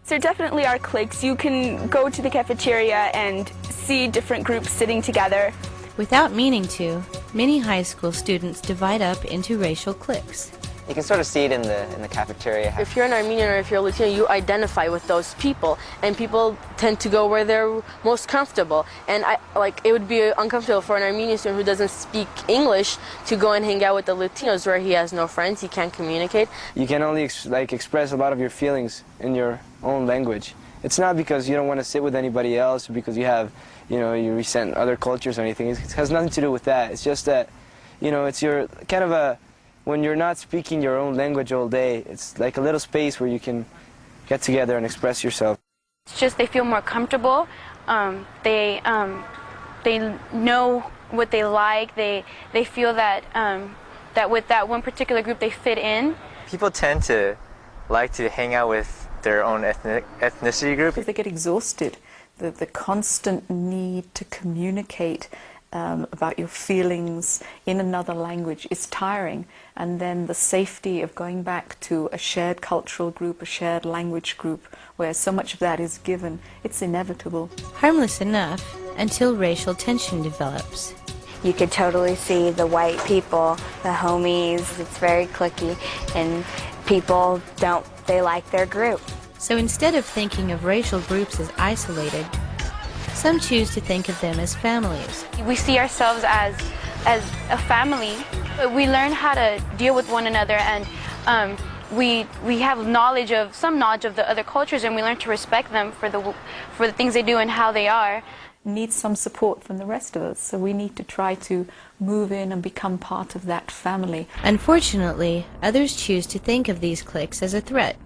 There definitely are cliques. You can go to the cafeteria and see different groups sitting together. Without meaning to, many high school students divide up into racial cliques. You can sort of see it in the cafeteria. If you're an Armenian or if you're Latino, you identify with those people, and people tend to go where they're most comfortable. And it would be uncomfortable for an Armenian student who doesn't speak English to go and hang out with the Latinos where he has no friends, he can't communicate. You can only express a lot of your feelings in your own language. It's not because you don't want to sit with anybody else, or because you have, you resent other cultures or anything. It has nothing to do with that. It's just that, it's your kind of a, when you're not speaking your own language all day, it's like a little space where you can get together and express yourself. It's just they feel more comfortable. They know what they like. They feel that that with that one particular group they fit in. People tend to like to hang out with their own ethnicity group. They get exhausted. The constant need to communicate about your feelings in another language is tiring, and then the safety of going back to a shared cultural group, a shared language group, where so much of that is given, it's inevitable. Harmless enough until racial tension develops. You could totally see the white people, the homies, it's very cliquey, and people they like their group. So instead of thinking of racial groups as isolated, some choose to think of them as families. We see ourselves as a family. We learn how to deal with one another, and we have some knowledge of the other cultures, and we learn to respect them for the things they do and how they are. Need some support from the rest of us, so we need to try to move in and become part of that family. Unfortunately, others choose to think of these cliques as a threat,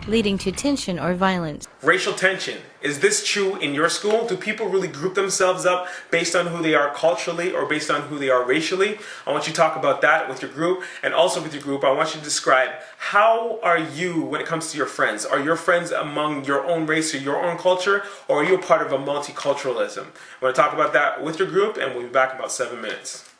leading to tension or violence. Racial tension. Is this true in your school? Do people really group themselves up based on who they are culturally or based on who they are racially? I want you to talk about that with your group, and also with your group, I want you to describe how are you when it comes to your friends? Are your friends among your own race or your own culture, or are you a part of a multiculturalism? I want to talk about that with your group, and we'll be back in about 7 minutes.